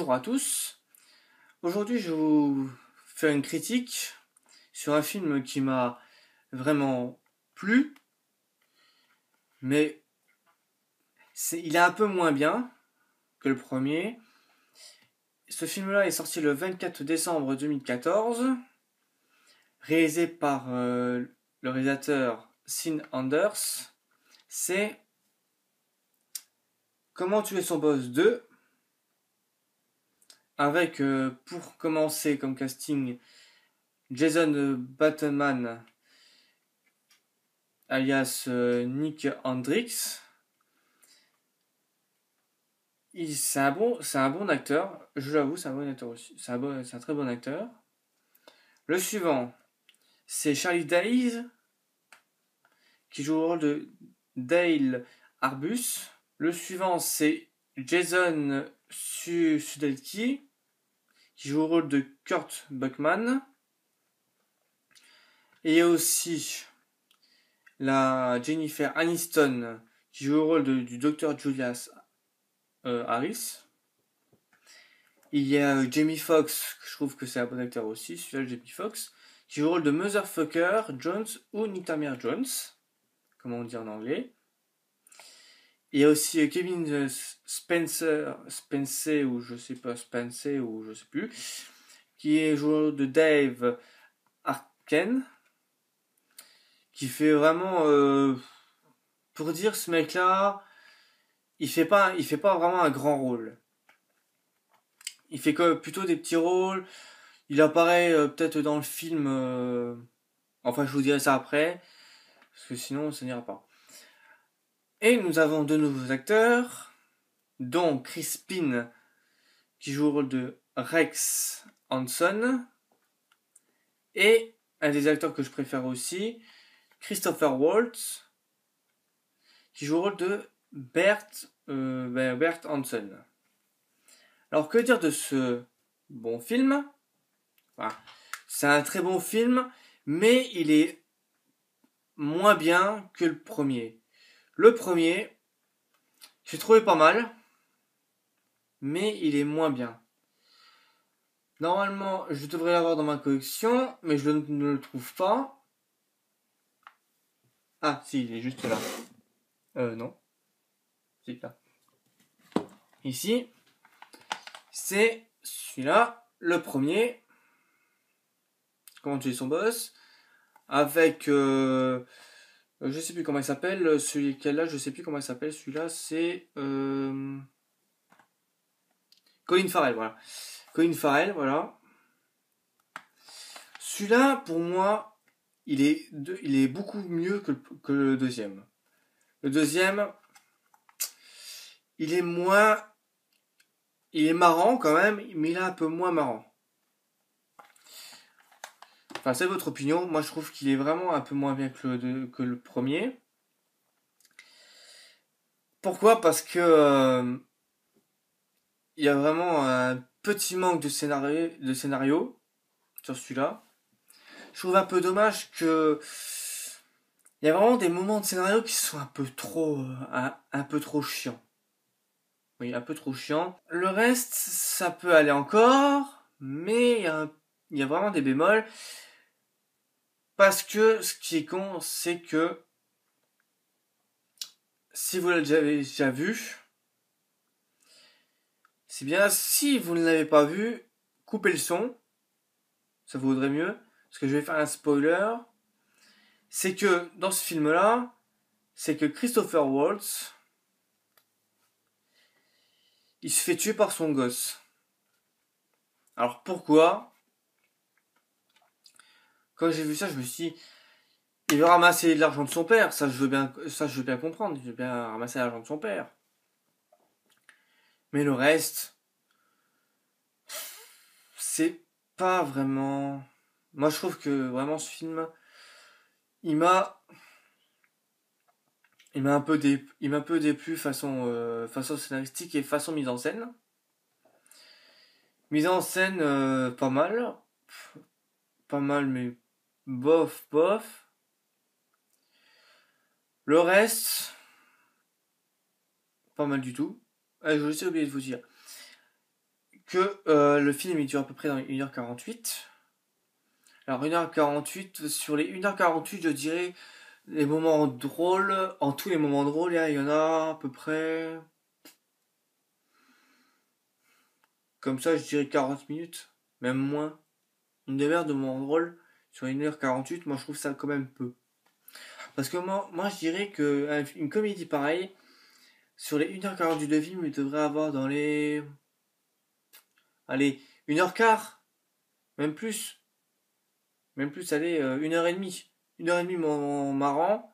bonjour à tous. Aujourd'hui, je vais vous faire une critique sur un film qui m'a vraiment plu, mais il est un peu moins bien que le premier. Ce film-là est sorti le 24 décembre 2014, réalisé par le réalisateur Sean Anders. C'est Comment tuer son boss 2, avec pour commencer comme casting Jason Bateman alias Nick Hendricks. C'est un bon acteur, je l'avoue, c'est un bon acteur aussi. C'est un très bon acteur. Le suivant, c'est Charlie Day, qui joue le rôle de Dale Arbus. Le suivant, c'est Jason Sudeikis, qui joue le rôle de Kurt Buckman. Et il y a aussi la Jennifer Aniston, qui joue le rôle du Dr. Julius Harris. Il y a Jamie Foxx, je trouve que c'est un bon acteur aussi, celui-là, Jamie Foxx, qui joue le rôle de Motherfucker Jones ou Nightmare Jones, comme on dit en anglais. Il y a aussi Kevin Spacey, ou je sais pas, Spacey, ou je sais plus, qui joue le rôle de Dave Arquette, qui fait vraiment, pour dire ce mec-là, il fait pas vraiment un grand rôle. Il fait plutôt des petits rôles. Il apparaît peut-être dans le film. Enfin, je vous dirai ça après. Parce que sinon, ça n'ira pas. Et nous avons deux nouveaux acteurs. Dont Chris Pine, qui joue le rôle de Rex Hanson. Et un des acteurs que je préfère aussi, Christopher Waltz, qui joue le rôle de Bert Hanson. Alors, que dire de ce bon film? Voilà. C'est un très bon film, mais il est moins bien que le premier. Le premier, j'ai trouvé pas mal, mais il est moins bien. Normalement, je devrais l'avoir dans ma collection, mais je ne le trouve pas. Ah, si, il est juste là. Non. C'est là. Ici, c'est celui-là, le premier. Comment tuer son boss. Avec... je sais plus comment il s'appelle. Celui qui est là, je sais plus comment il s'appelle. Celui-là, c'est... Colin Farrell, voilà. Colin Farrell, voilà. Celui-là, pour moi, il est beaucoup mieux que le deuxième. Le deuxième, il est marrant quand même, mais il est un peu moins marrant. Enfin, c'est votre opinion. Moi, je trouve qu'il est vraiment un peu moins bien que le premier. Pourquoi? Parce que il y a vraiment un petit manque de scénario sur celui-là. Je trouve un peu dommage que il y a vraiment des moments de scénario qui sont un peu trop chiants. Oui, un peu trop chiant. Le reste, ça peut aller encore, mais il y a vraiment des bémols. Parce que ce qui est con, c'est que si vous l'avez déjà vu, c'est bien. Si vous ne l'avez pas vu, coupez le son. Ça vaudrait mieux. Parce que je vais faire un spoiler. C'est que dans ce film-là, c'est que Christopher Waltz, il se fait tuer par son gosse. Alors pourquoi? Quand j'ai vu ça, je me suis dit, il veut ramasser l'argent de son père. Ça, je veux bien comprendre. Il veut bien ramasser l'argent de son père. Mais le reste, c'est pas vraiment... Moi, je trouve que vraiment ce film, il m'a un peu déplu façon scénaristique et façon mise en scène. Mise en scène, pas mal. Pas mal, mais bof, bof. Le reste, pas mal du tout. Je vais aussi oublier de vous dire que le film il dure à peu près dans 1h48. Alors 1h48, sur les 1h48, je dirais les moments drôles, en tous les moments drôles, il y en a à peu près, comme ça je dirais 40 minutes, même moins. Une demi-heure de moments drôles sur 1h48, moi je trouve ça quand même peu. Parce que moi je dirais que une comédie pareille, sur les 1h48 de film, il devrait avoir dans les... Allez, 1h15, même plus. Même plus, allez, 1h30. 1h30 marrant.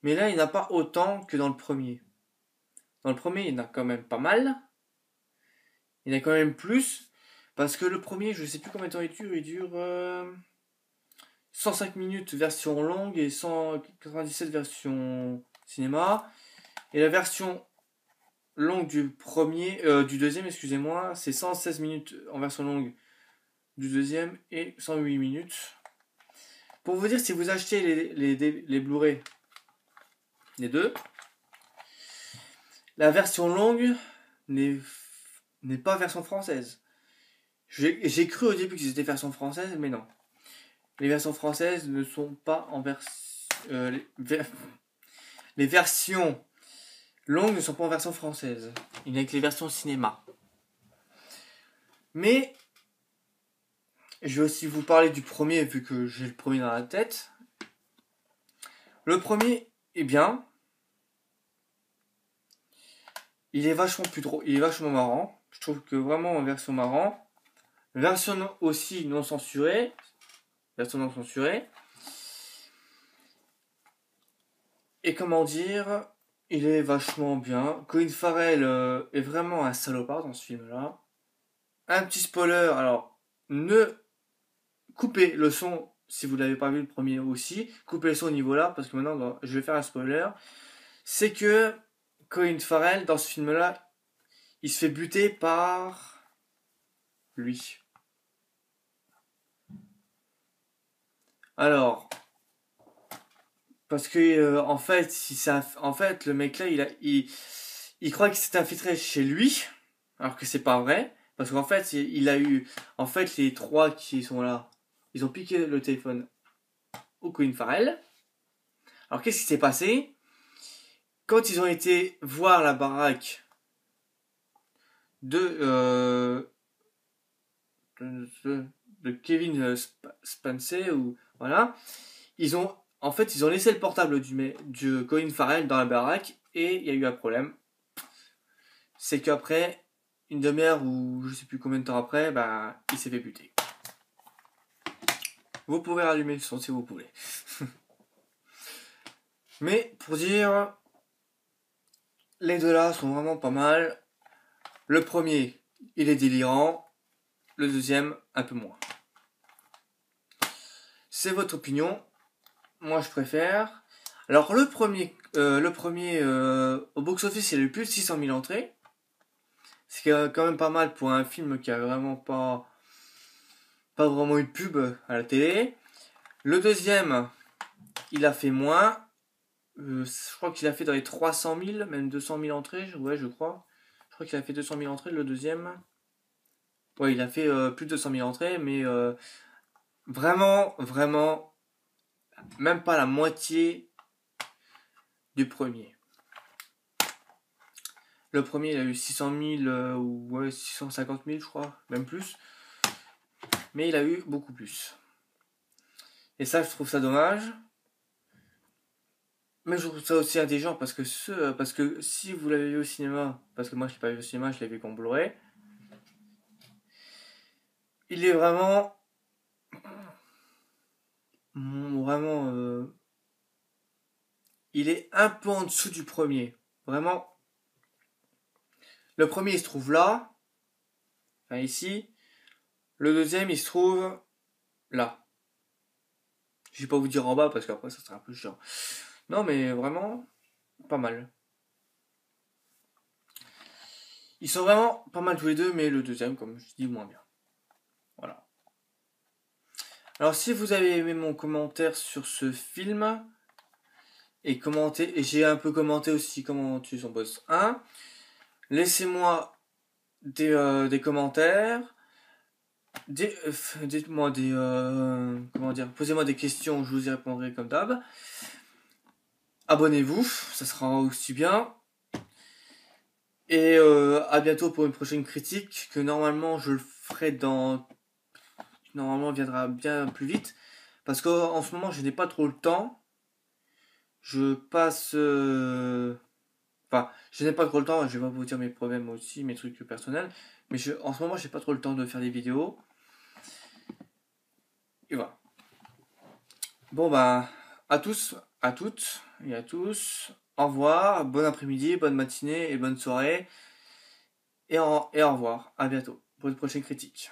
Mais là, il n'y en a pas autant que dans le premier. Dans le premier, il y en a quand même pas mal. Il y en a quand même plus. Parce que le premier, je sais plus combien de temps il dure 105 minutes version longue et 197 version cinéma. Et la version longue du deuxième, excusez-moi, c'est 116 minutes en version longue du deuxième et 108 minutes. Pour vous dire, si vous achetez les Blu-ray, les deux, la version longue n'est pas version française. J'ai cru au début qu'ils étaient version française, mais non. Les versions françaises ne sont pas en version... les versions longues ne sont pas en version française. Il n'y a que les versions cinéma. Mais je vais aussi vous parler du premier, vu que j'ai le premier dans la tête. Le premier est bien. Il est vachement plus drôle, il est vachement marrant. Je trouve que vraiment en version marrant. Version aussi non censurée. Version non censurée. Et comment dire, il est vachement bien. Colin Farrell est vraiment un salopard dans ce film-là. Un petit spoiler, alors ne coupez le son si vous l'avez pas vu le premier aussi. Coupez le son au niveau là parce que maintenant je vais faire un spoiler. C'est que Colin Farrell dans ce film-là, il se fait buter par lui. Alors, parce que en fait, en fait, le mec là, il croit qu'il s'est infiltré chez lui, alors que c'est pas vrai, parce qu'en fait, il a eu, en fait, les trois qui sont là, ils ont piqué le téléphone au Colin Farrell. Alors qu'est-ce qui s'est passé? Quand ils ont été voir la baraque de de Kevin Spacey ou voilà, ils ont laissé le portable du Colin Farrell dans la baraque et il y a eu un problème. C'est qu'après, une demi-heure ou je sais plus combien de temps après, bah, il s'est fait buter. Vous pouvez rallumer le son si vous voulez. Mais pour dire, les deux là sont vraiment pas mal. Le premier, il est délirant. Le deuxième, un peu moins. C'est votre opinion. Moi, je préfère. Alors, le premier au box-office, il a eu plus de 600 000 entrées. C'est quand même pas mal pour un film qui a vraiment pas vraiment eu de pub à la télé. Le deuxième, il a fait moins. Je crois qu'il a fait dans les 300 000, même 200 000 entrées. Ouais, je crois. Je crois qu'il a fait 200 000 entrées, le deuxième. Ouais, il a fait plus de 200 000 entrées, mais vraiment, vraiment, même pas la moitié du premier. Le premier, il a eu 600 000, ou ouais, 650 000, je crois, même plus. Mais il a eu beaucoup plus. Et ça, je trouve ça dommage. Mais je trouve ça aussi intelligent parce que si vous l'avez vu au cinéma, parce que moi je l'ai pas vu au cinéma, je l'ai vu qu'en Blu-ray, il est vraiment, vraiment, il est un peu en dessous du premier. Vraiment, le premier il se trouve là, enfin ici. Le deuxième il se trouve là. Je vais pas vous dire en bas parce qu'après ça serait un peu chiant. Non mais vraiment, pas mal. Ils sont vraiment pas mal tous les deux, mais le deuxième, comme je dis, moins bien. Voilà. Alors si vous avez aimé mon commentaire sur ce film, et j'ai un peu commenté aussi comment tuer son boss 1, laissez-moi des commentaires, dites-moi comment dire, posez-moi des questions, je vous y répondrai comme d'hab. Abonnez-vous, ça sera aussi bien. Et à bientôt pour une prochaine critique que normalement je le ferai normalement viendra bien plus vite. Parce qu'en ce moment je n'ai pas trop le temps. Je passe... Enfin, je n'ai pas trop le temps, je vais pas vous dire mes problèmes aussi, mes trucs personnels. Mais en ce moment j'ai pas trop le temps de faire des vidéos. Et voilà. Bon bah, à tous, à toutes et à tous. Au revoir, bon après-midi, bonne matinée et bonne soirée. Et au revoir, à bientôt pour une prochaine critique.